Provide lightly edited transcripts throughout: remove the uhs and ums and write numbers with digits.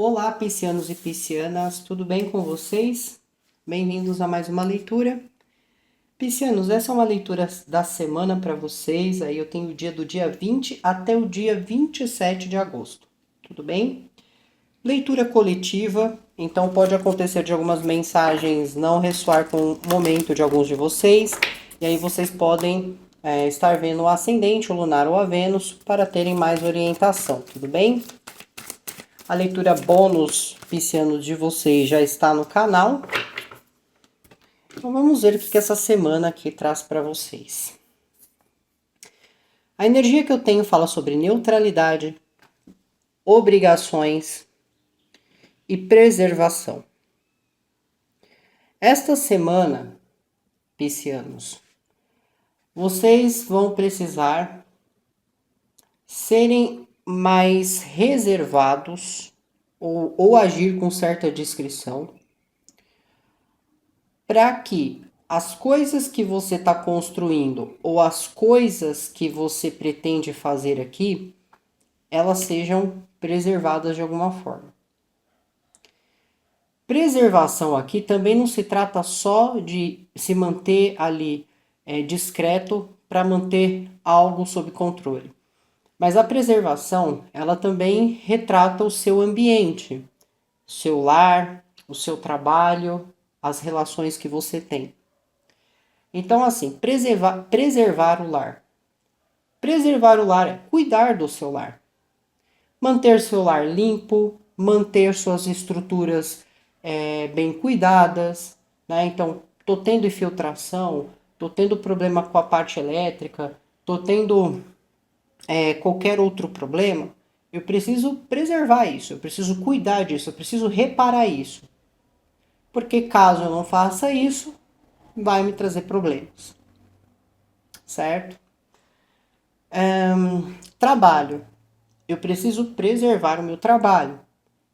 Olá, piscianos e piscianas, tudo bem com vocês? Bem-vindos a mais uma leitura. Piscianos, essa é uma leitura da semana para vocês. Aí eu tenho o dia do dia 20 até o dia 27 de agosto, tudo bem? Leitura coletiva, então pode acontecer de algumas mensagens não ressoar com o momento de alguns de vocês, e aí vocês podem estar vendo o ascendente, o lunar ou a Vênus para terem mais orientação, tudo bem? A leitura bônus pisciano de vocês já está no canal. Então vamos ver o que essa semana aqui traz para vocês. A energia que eu tenho fala sobre neutralidade, obrigações e preservação. Esta semana, piscianos, vocês vão precisar serem mais reservados ou agir com certa discrição para que as coisas que você está construindo ou as coisas que você pretende fazer aqui, elas sejam preservadas de alguma forma. Preservação aqui também não se trata só de se manter ali discreto para manter algo sob controle. Mas a preservação, ela também retrata o seu ambiente, o seu lar, o seu trabalho, as relações que você tem. Então, assim, preservar o lar. Preservar o lar é cuidar do seu lar. Manter seu lar limpo, manter suas estruturas bem cuidadas, né? Então, tô tendo infiltração, tô tendo problema com a parte elétrica, tô tendo qualquer outro problema, eu preciso preservar isso, eu preciso cuidar disso, eu preciso reparar isso. Porque caso eu não faça isso, vai me trazer problemas. Certo? Trabalho. Eu preciso preservar o meu trabalho,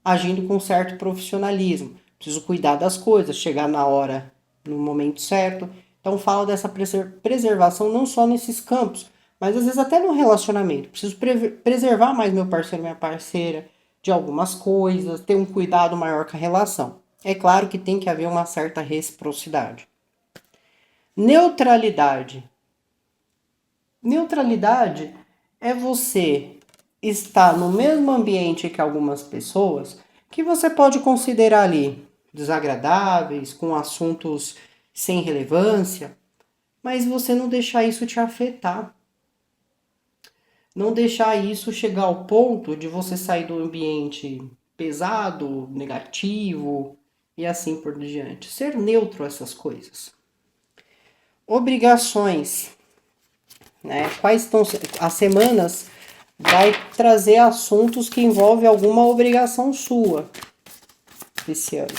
agindo com certo profissionalismo. Preciso cuidar das coisas, chegar na hora, no momento certo. Então fala dessa preservação não só nesses campos, mas às vezes até no relacionamento. Preciso preservar mais meu parceiro, minha parceira, de algumas coisas, ter um cuidado maior com a relação. É claro que tem que haver uma certa reciprocidade. Neutralidade. Neutralidade é você estar no mesmo ambiente que algumas pessoas que você pode considerar ali desagradáveis, com assuntos sem relevância, mas você não deixar isso te afetar. Não deixar isso chegar ao ponto de você sair do ambiente pesado, negativo e assim por diante. Ser neutro a essas coisas. Obrigações. Né? Quais estão as semanas? Vai trazer assuntos que envolvem alguma obrigação sua esse ano.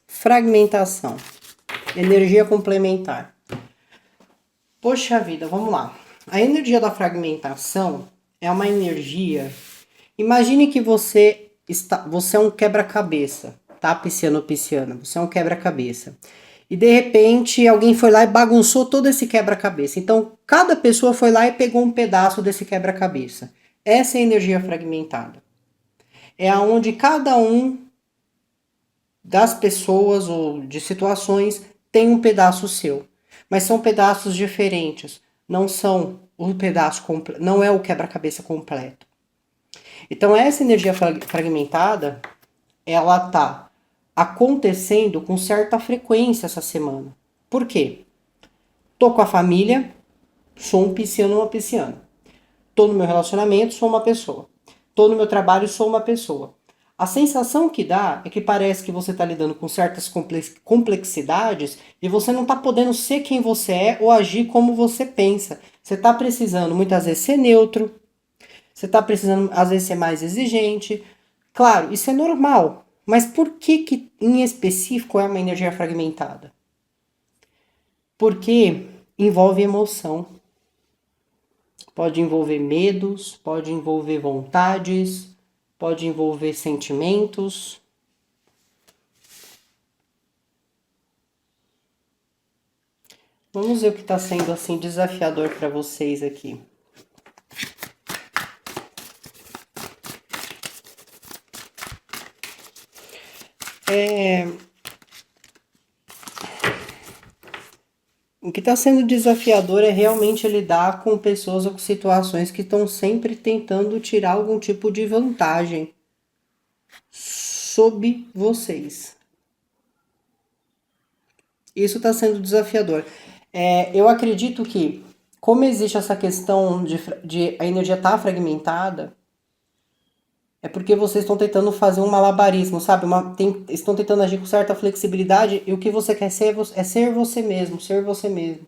Fragmentação. Energia complementar. Poxa vida, vamos lá. A energia da fragmentação é uma energia. Imagine que você é um quebra-cabeça, tá? Pisciano, pisciana. Você é um quebra-cabeça. E de repente alguém foi lá e bagunçou todo esse quebra-cabeça. Então cada pessoa foi lá e pegou um pedaço desse quebra-cabeça. Essa é a energia fragmentada. É aonde cada um das pessoas ou de situações tem um pedaço seu. Mas são pedaços diferentes. Não são o pedaço completo, não é o quebra-cabeça completo. Então essa energia fragmentada, ela tá acontecendo com certa frequência essa semana. Por quê? Tô com a família, sou um pisciano ou uma pisciana. Tô no meu relacionamento, sou uma pessoa. Tô no meu trabalho, sou uma pessoa. A sensação que dá é que parece que você está lidando com certas complexidades e você não está podendo ser quem você é ou agir como você pensa. Você está precisando muitas vezes ser neutro, você está precisando às vezes ser mais exigente. Claro, isso é normal, mas por que em específico é uma energia fragmentada? Porque envolve emoção. Pode envolver medos, pode envolver vontades, pode envolver sentimentos. Vamos ver o que está sendo assim desafiador para vocês aqui. O que está sendo desafiador é realmente lidar com pessoas ou com situações que estão sempre tentando tirar algum tipo de vantagem sobre vocês. Isso está sendo desafiador. Eu acredito que, como existe essa questão de a energia estar fragmentada, é porque vocês estão tentando fazer um malabarismo, sabe? Estão tentando agir com certa flexibilidade e o que você quer ser é ser você mesmo, ser você mesmo.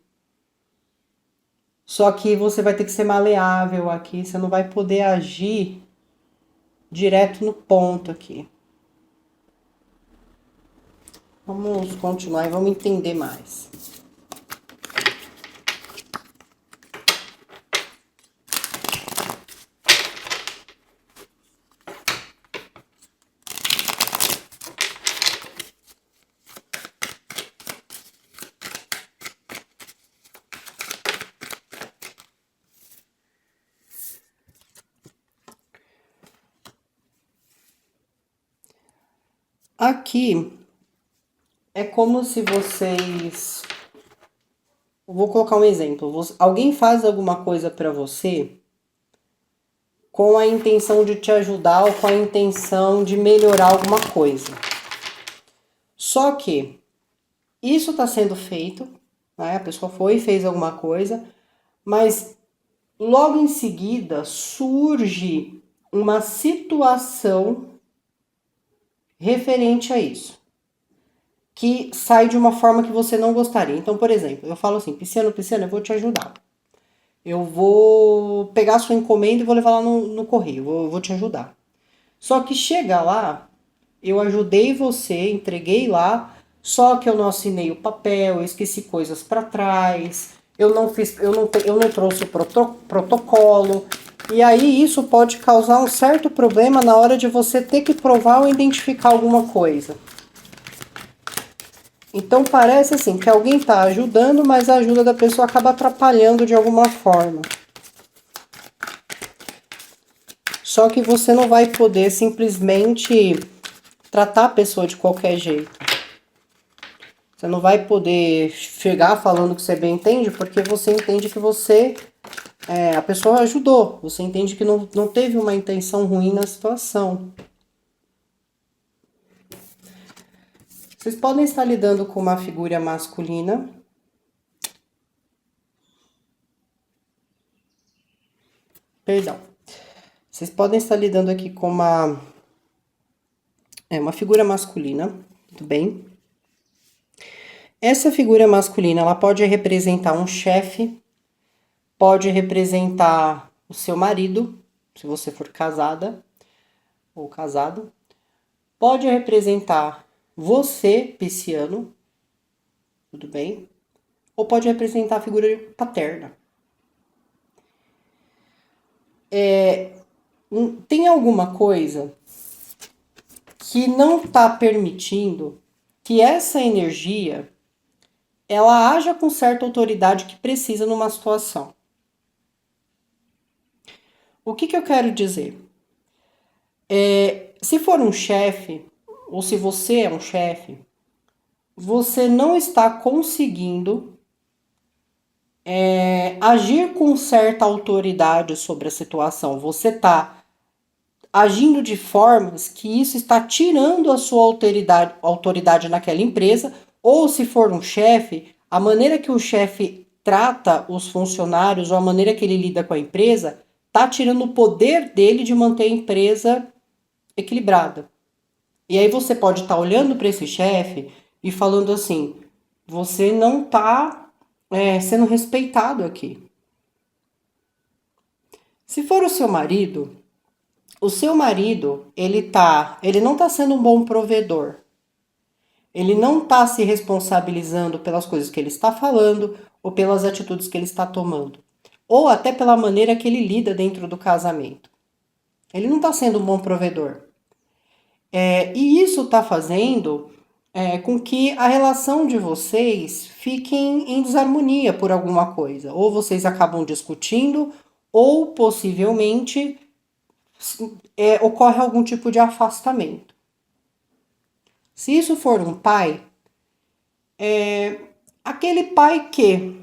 Só que você vai ter que ser maleável aqui, você não vai poder agir direto no ponto aqui. Vamos continuar e vamos entender mais. Aqui é como se vocês. Vou colocar um exemplo. Alguém faz alguma coisa para você com a intenção de te ajudar ou com a intenção de melhorar alguma coisa. Só que isso está sendo feito, né? A pessoa foi e fez alguma coisa, mas logo em seguida surge uma situação referente a isso, que sai de uma forma que você não gostaria. Então, por exemplo, eu falo assim, Pisciano, eu vou te ajudar. Eu vou pegar a sua encomenda e vou levar lá no correio, vou te ajudar. Só que chega lá, eu ajudei você, entreguei lá, só que eu não assinei o papel, eu esqueci coisas para trás, eu não trouxe o protocolo. E aí isso pode causar um certo problema na hora de você ter que provar ou identificar alguma coisa. Então parece assim que alguém está ajudando, mas a ajuda da pessoa acaba atrapalhando de alguma forma. Só que você não vai poder simplesmente tratar a pessoa de qualquer jeito. Você não vai poder chegar falando que você bem entende, porque você entende que a pessoa ajudou. Você entende que não teve uma intenção ruim na situação. Vocês podem estar lidando com uma figura masculina. Perdão. Vocês podem estar lidando aqui com uma figura masculina, tudo bem? Essa figura masculina, ela pode representar um chefe, pode representar o seu marido, se você for casada ou casado, pode representar você, pisciano, tudo bem? Ou pode representar a figura paterna. Tem alguma coisa que não está permitindo que essa energia ela haja com certa autoridade que precisa numa situação. O que eu quero dizer? Se for um chefe, ou se você é um chefe, você não está conseguindo agir com certa autoridade sobre a situação. Você está agindo de formas que isso está tirando a sua autoridade naquela empresa, ou se for um chefe, a maneira que o chefe trata os funcionários ou a maneira que ele lida com a empresa está tirando o poder dele de manter a empresa equilibrada. E aí você pode estar olhando para esse chefe e falando assim, você não está sendo respeitado aqui. Se for o seu marido, ele não está sendo um bom provedor. Ele não está se responsabilizando pelas coisas que ele está falando ou pelas atitudes que ele está tomando. Ou até pela maneira que ele lida dentro do casamento. Ele não está sendo um bom provedor. E isso está fazendo com que a relação de vocês fiquem em desarmonia por alguma coisa. Ou vocês acabam discutindo, ou possivelmente ocorre algum tipo de afastamento. Se isso for um pai, aquele pai que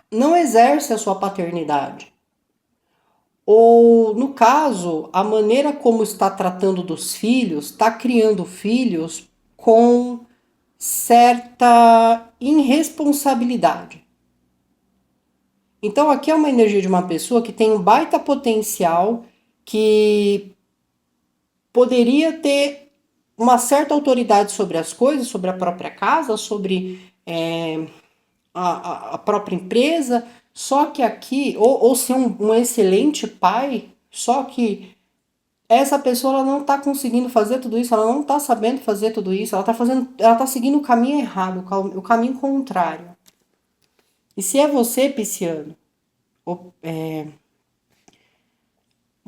não exerce a sua paternidade, ou no caso, a maneira como está tratando dos filhos, está criando filhos com certa irresponsabilidade. Então aqui é uma energia de uma pessoa que tem um baita potencial, que poderia ter uma certa autoridade sobre as coisas, sobre a própria casa, sobre a própria empresa, só que aqui, ou ser um excelente pai, só que essa pessoa ela não está conseguindo fazer tudo isso, ela não está sabendo fazer tudo isso, ela está seguindo o caminho errado, o caminho contrário. E se é você, Pisciano,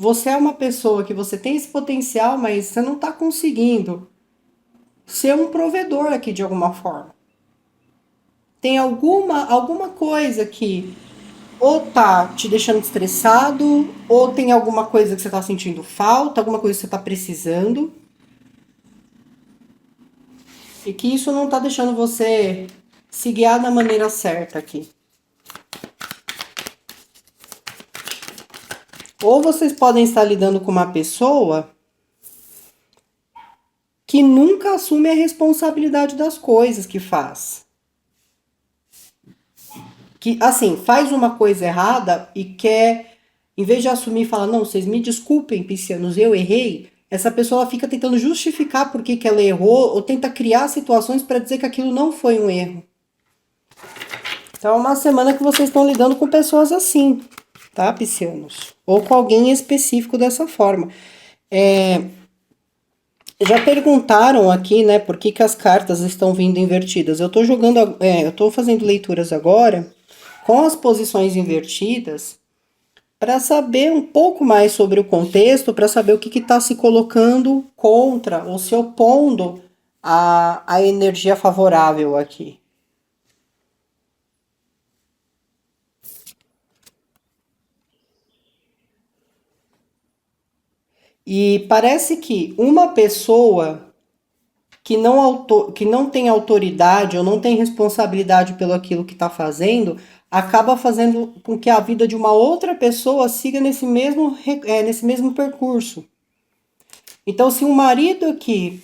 você é uma pessoa que você tem esse potencial, mas você não está conseguindo ser um provedor aqui de alguma forma. Tem alguma coisa que ou tá te deixando estressado, ou tem alguma coisa que você tá sentindo falta, alguma coisa que você tá precisando, e que isso não tá deixando você se guiar da maneira certa aqui. Ou vocês podem estar lidando com uma pessoa que nunca assume a responsabilidade das coisas que faz. Que, assim, faz uma coisa errada e quer, em vez de assumir e falar, não, vocês me desculpem, piscianos, eu errei, essa pessoa fica tentando justificar por que ela errou ou tenta criar situações para dizer que aquilo não foi um erro. Então é uma semana que vocês estão lidando com pessoas assim, tá, piscianos? Ou com alguém específico dessa forma. Já perguntaram aqui, né, por que as cartas estão vindo invertidas. Eu tô jogando, eu tô fazendo leituras agora com as posições invertidas para saber um pouco mais sobre o contexto, para saber o que está se colocando contra ou se opondo à energia favorável aqui. E parece que uma pessoa que não tem autoridade ou não tem responsabilidade pelo aquilo que está fazendo, acaba fazendo com que a vida de uma outra pessoa siga nesse mesmo percurso. Então, se um marido aqui,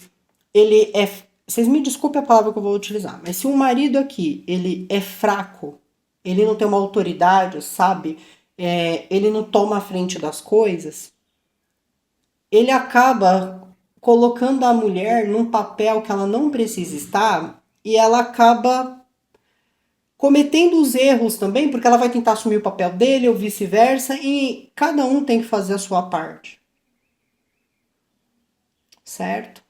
ele é. Vocês me desculpem a palavra que eu vou utilizar, mas se um marido aqui, ele é fraco, ele não tem uma autoridade, sabe? Ele não toma a frente das coisas, ele acaba colocando a mulher num papel que ela não precisa estar e ela acaba cometendo os erros também, porque ela vai tentar assumir o papel dele ou vice-versa, e cada um tem que fazer a sua parte, certo?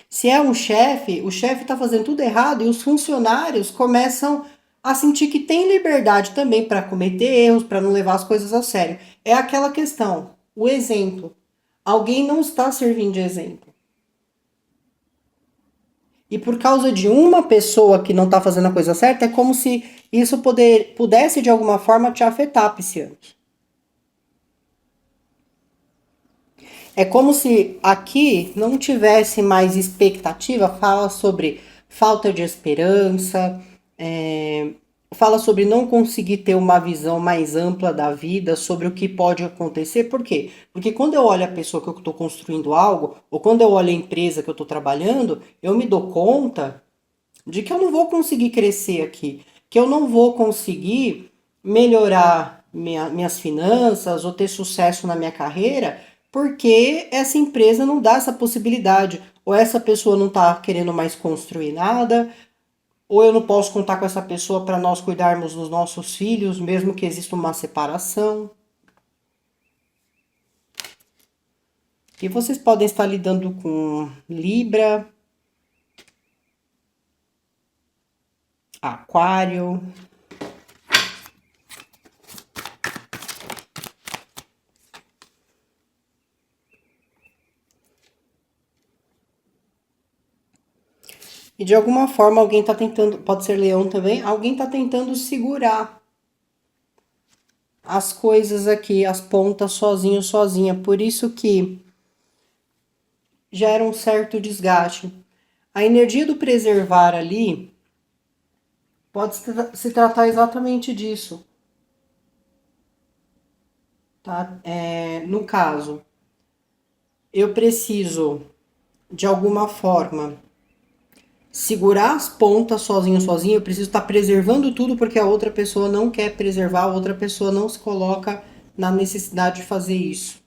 Se é um chefe, o chefe está fazendo tudo errado e os funcionários começam a sentir que tem liberdade também para cometer erros, para não levar as coisas a sério. É aquela questão, o exemplo. Alguém não está servindo de exemplo. E por causa de uma pessoa que não está fazendo a coisa certa, é como se isso pudesse de alguma forma te afetar, piscianos. É como se aqui não tivesse mais expectativa, fala sobre falta de esperança, fala sobre não conseguir ter uma visão mais ampla da vida, sobre o que pode acontecer. Por quê? Porque quando eu olho a pessoa que eu estou construindo algo, ou quando eu olho a empresa que eu estou trabalhando, eu me dou conta de que eu não vou conseguir crescer aqui, que eu não vou conseguir melhorar minhas finanças ou ter sucesso na minha carreira, porque essa empresa não dá essa possibilidade, ou essa pessoa não está querendo mais construir nada, ou eu não posso contar com essa pessoa para nós cuidarmos dos nossos filhos, mesmo que exista uma separação. E vocês podem estar lidando com Libra, Aquário. E de alguma forma alguém está tentando, pode ser leão também, alguém está tentando segurar as coisas aqui, as pontas sozinho, sozinha. Por isso que gera um certo desgaste. A energia do preservar ali pode se tratar exatamente disso, tá? No caso, eu preciso, de alguma forma, segurar as pontas sozinho, eu preciso estar preservando tudo porque a outra pessoa não quer preservar, a outra pessoa não se coloca na necessidade de fazer isso.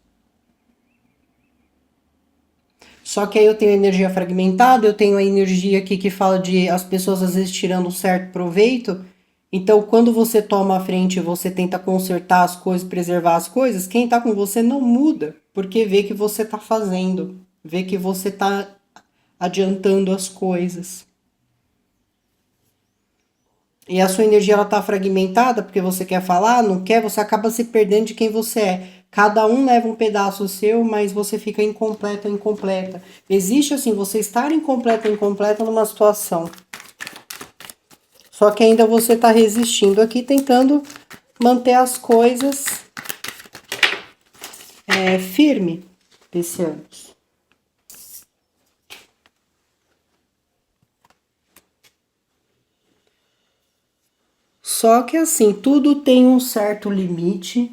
Só que aí eu tenho energia fragmentada, eu tenho a energia aqui que fala de as pessoas às vezes tirando um certo proveito. Então, quando você toma a frente e você tenta consertar as coisas, preservar as coisas, quem tá com você não muda, porque vê que você tá fazendo, vê que você tá adiantando as coisas. E a sua energia ela tá fragmentada porque você quer falar, não quer, você acaba se perdendo de quem você é. Cada um leva um pedaço seu, mas você fica incompleto ou incompleta. Existe assim, você estar incompleto ou incompleta numa situação. Só que ainda você tá resistindo aqui, tentando manter as coisas firme desse ano. Só que assim, tudo tem um certo limite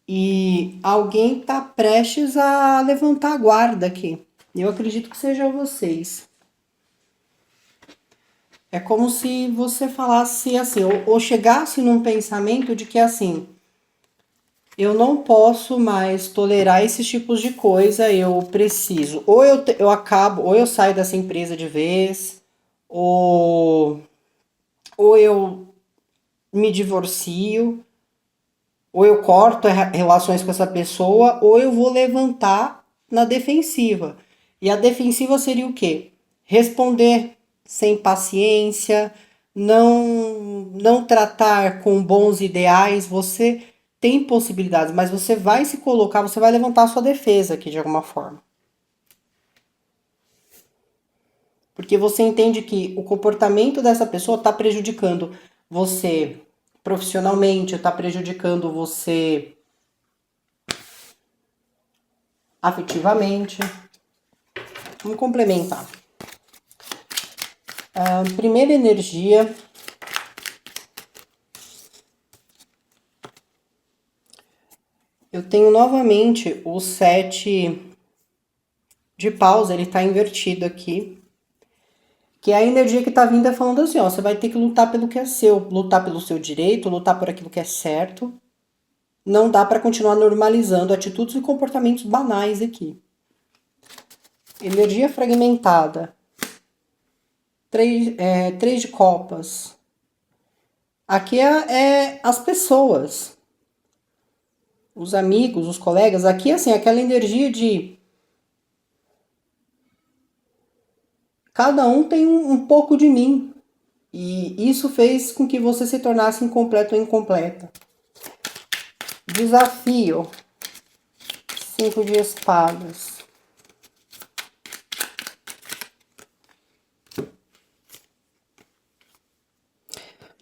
e alguém tá prestes a levantar a guarda aqui. Eu acredito que sejam vocês. É como se você falasse assim, ou chegasse num pensamento de que assim, eu não posso mais tolerar esses tipos de coisa, eu preciso. Ou eu acabo, ou eu saio dessa empresa de vez, ou, ou eu me divorcio, ou eu corto relações com essa pessoa, ou eu vou levantar na defensiva. E a defensiva seria o quê? Responder sem paciência, não tratar com bons ideais. Você tem possibilidades, mas você vai se colocar, você vai levantar a sua defesa aqui de alguma forma. Porque você entende que o comportamento dessa pessoa está prejudicando você profissionalmente, está prejudicando você afetivamente. Vamos complementar. Primeira energia. Eu tenho novamente o 7 de paus, ele está invertido aqui. Que é a energia que está vindo é falando assim, ó, você vai ter que lutar pelo que é seu, lutar pelo seu direito, lutar por aquilo que é certo. Não dá para continuar normalizando atitudes e comportamentos banais aqui. Energia fragmentada. Três de copas. Aqui é as pessoas. Os amigos, os colegas. Aqui, assim, aquela energia de cada um tem um pouco de mim. E isso fez com que você se tornasse incompleto ou incompleta. Desafio. 5 de espadas.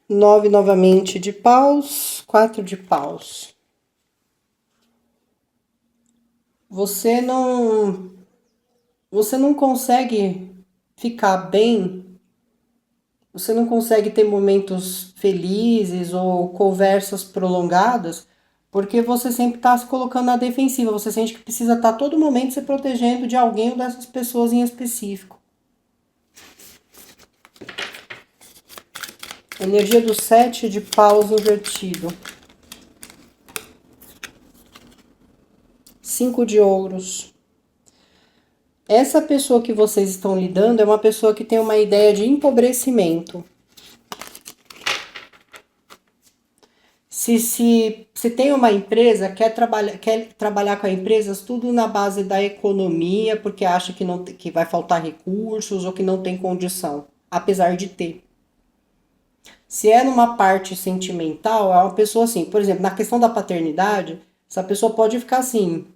9 novamente de paus. 4 de paus. Você não consegue ficar bem, você não consegue ter momentos felizes ou conversas prolongadas, porque você sempre está se colocando na defensiva, você sente que precisa estar todo momento se protegendo de alguém ou dessas pessoas em específico. Energia do 7 de paus invertido. 5 de ouros. Essa pessoa que vocês estão lidando é uma pessoa que tem uma ideia de empobrecimento. Se tem uma empresa, quer trabalhar com a empresa tudo na base da economia, porque acha que vai faltar recursos ou que não tem condição, apesar de ter. Se é numa parte sentimental, é uma pessoa assim, por exemplo, na questão da paternidade, essa pessoa pode ficar assim.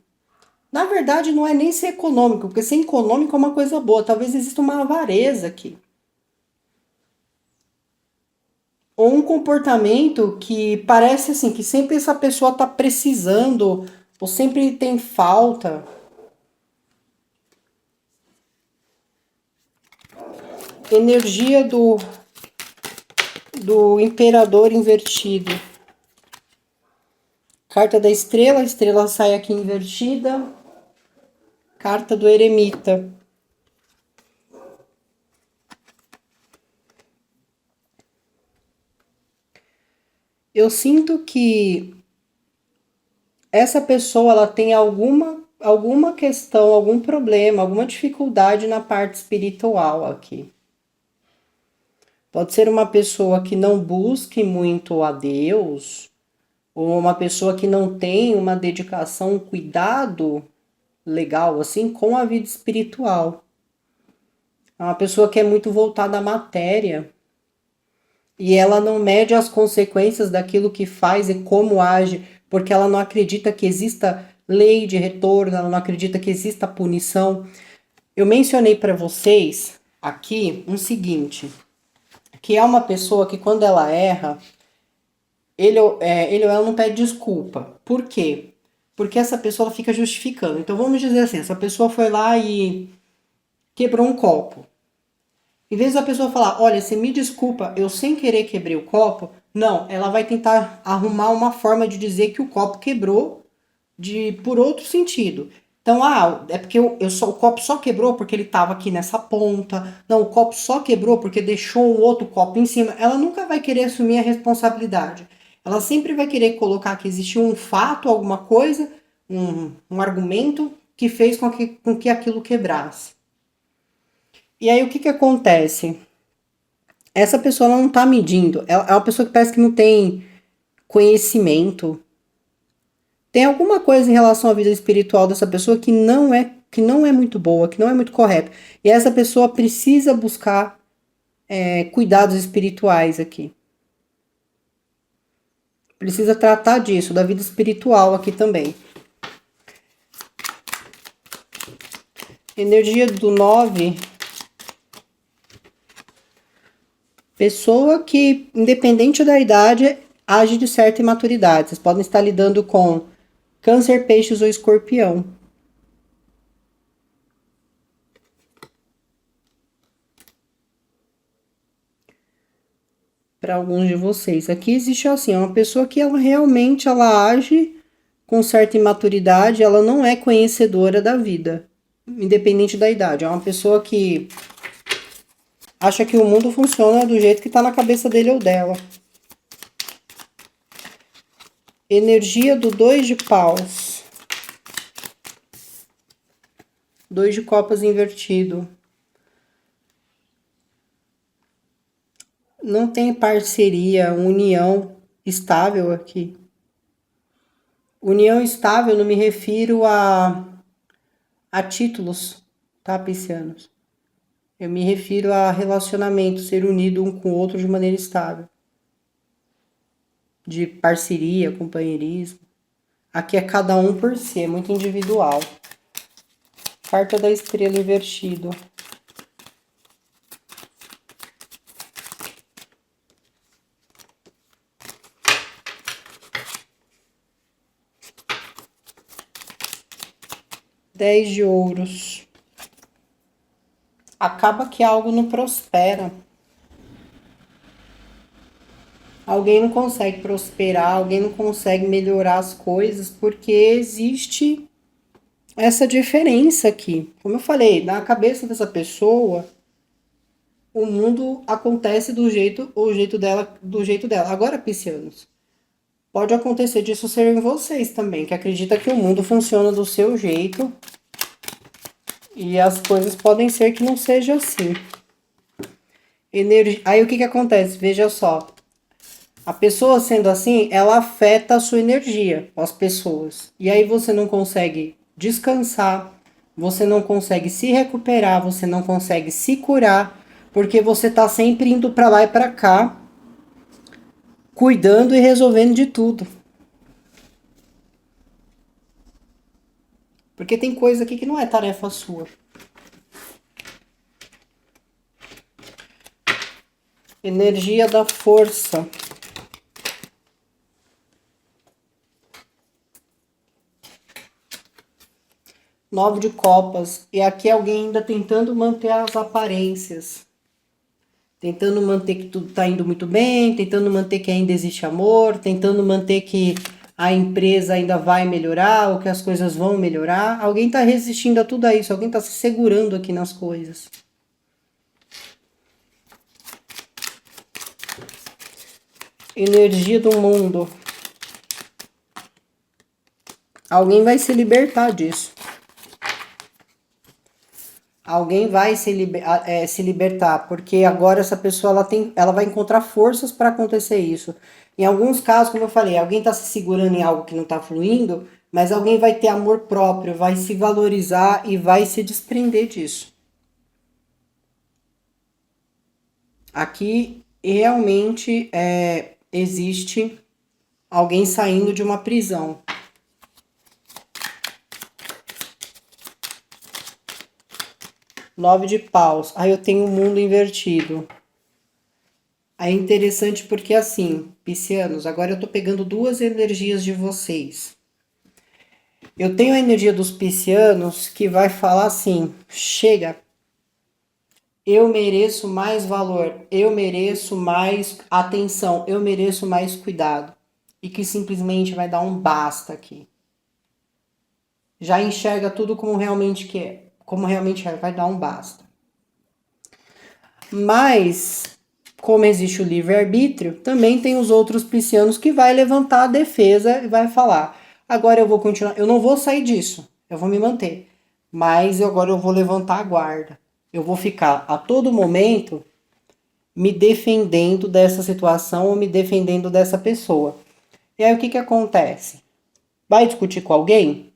Na verdade, não é nem ser econômico, porque ser econômico é uma coisa boa. Talvez exista uma avareza aqui. Ou um comportamento que parece assim, que sempre essa pessoa está precisando, ou sempre tem falta. Energia do imperador invertido. Carta da estrela, a estrela sai aqui invertida. Carta do eremita. Eu sinto que essa pessoa ela tem alguma questão, algum problema, alguma dificuldade na parte espiritual aqui. Pode ser uma pessoa que não busque muito a Deus, ou uma pessoa que não tem uma dedicação, um cuidado legal assim com a vida espiritual. É uma pessoa que é muito voltada à matéria e ela não mede as consequências daquilo que faz e como age, porque ela não acredita que exista lei de retorno, ela não acredita que exista punição. Eu mencionei para vocês aqui um seguinte, que é uma pessoa que quando ela erra, ele ou ela não pede desculpa. Por quê? Porque essa pessoa ela fica justificando. Então vamos dizer assim, essa pessoa foi lá e quebrou um copo. Em vez da pessoa falar, olha, você me desculpa, eu sem querer quebrei o copo, não, ela vai tentar arrumar uma forma de dizer que o copo quebrou por outro sentido. Então, é porque o copo só quebrou porque ele estava aqui nessa ponta. Não, o copo só quebrou porque deixou um outro copo em cima. Ela nunca vai querer assumir a responsabilidade. Ela sempre vai querer colocar que existiu um fato, alguma coisa, um argumento que fez com que aquilo quebrasse. E aí o que acontece? Essa pessoa ela não está medindo. É uma pessoa que parece que não tem conhecimento. Tem alguma coisa em relação à vida espiritual dessa pessoa que não é muito boa, que não é muito correta. E essa pessoa precisa buscar cuidados espirituais aqui. Precisa tratar disso, da vida espiritual aqui também. Energia do 9. Pessoa que, independente da idade, age de certa imaturidade. Vocês podem estar lidando com Câncer, Peixes ou Escorpião. Para alguns de vocês. Aqui existe assim, uma pessoa que ela realmente ela age com certa imaturidade, ela não é conhecedora da vida, independente da idade. É uma pessoa que acha que o mundo funciona do jeito que está na cabeça dele ou dela. Energia do 2 de paus. 2 de copas invertido. Não tem parceria, união estável aqui. União estável não me refiro a títulos, tá, piscianos? Eu me refiro a relacionamento, ser unido um com o outro de maneira estável. De parceria, companheirismo. Aqui é cada um por si, é muito individual. Carta da estrela invertido. Dez de ouros. Acaba que algo não prospera. Alguém não consegue prosperar, alguém não consegue melhorar as coisas porque existe essa diferença aqui. Como eu falei, na cabeça dessa pessoa, o mundo acontece do jeito dela. Agora, piscianos, pode acontecer disso ser em vocês também, que acredita que o mundo funciona do seu jeito e as coisas podem ser que não seja assim. Aí o que acontece? Veja só. A pessoa sendo assim, ela afeta a sua energia, as pessoas. E aí você não consegue descansar, você não consegue se recuperar, você não consegue se curar, porque você tá sempre indo para lá e para cá, cuidando e resolvendo de tudo. Porque tem coisa aqui que não é tarefa sua. Energia da força. Nove de copas. E aqui alguém ainda tentando manter as aparências. tentando manter que tudo está indo muito bem, tentando manter que ainda existe amor, tentando manter que a empresa ainda vai melhorar ou que as coisas vão melhorar. Alguém está resistindo a tudo isso, alguém está se segurando aqui nas coisas. Energia do mundo. Alguém vai se libertar disso. Alguém vai se libertar, porque agora essa pessoa ela vai encontrar forças para acontecer isso. Em alguns casos, como eu falei, alguém está se segurando em algo que não está fluindo, mas alguém vai ter amor próprio, vai se valorizar e vai se desprender disso. Aqui realmente existe alguém saindo de uma prisão. Nove de paus. Aí eu tenho o mundo invertido. É interessante porque assim, piscianos, agora eu tô pegando duas energias de vocês. Eu tenho a energia dos piscianos que vai falar assim: chega, eu mereço mais valor, eu mereço mais atenção, eu mereço mais cuidado. E que simplesmente vai dar um basta aqui. Já enxerga tudo como realmente é, vai dar um basta. Mas, como existe o livre-arbítrio, também tem os outros piscianos que vai levantar a defesa e vai falar: agora eu vou continuar, eu não vou sair disso, eu vou me manter, mas agora eu vou levantar a guarda. Eu vou ficar a todo momento me defendendo dessa situação ou me defendendo dessa pessoa. E aí o que acontece? Vai discutir com alguém?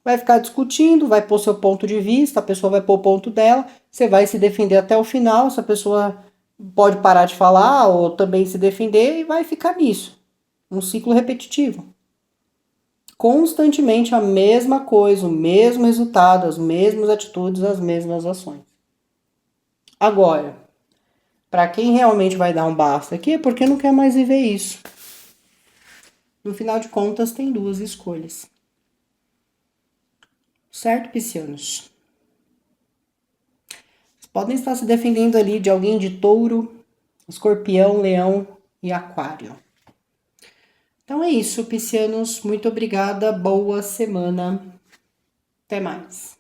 Vai ficar discutindo, vai pôr seu ponto de vista, a pessoa vai pôr o ponto dela, você vai se defender até o final, essa pessoa pode parar de falar ou também se defender e vai ficar nisso. Um ciclo repetitivo. Constantemente a mesma coisa, o mesmo resultado, as mesmas atitudes, as mesmas ações. Agora, para quem realmente vai dar um basta aqui é porque não quer mais viver isso. No final de contas, tem duas escolhas. Certo, piscianos? Podem estar se defendendo ali de alguém de touro, escorpião, leão e aquário. Então é isso, piscianos. Muito obrigada. Boa semana. Até mais.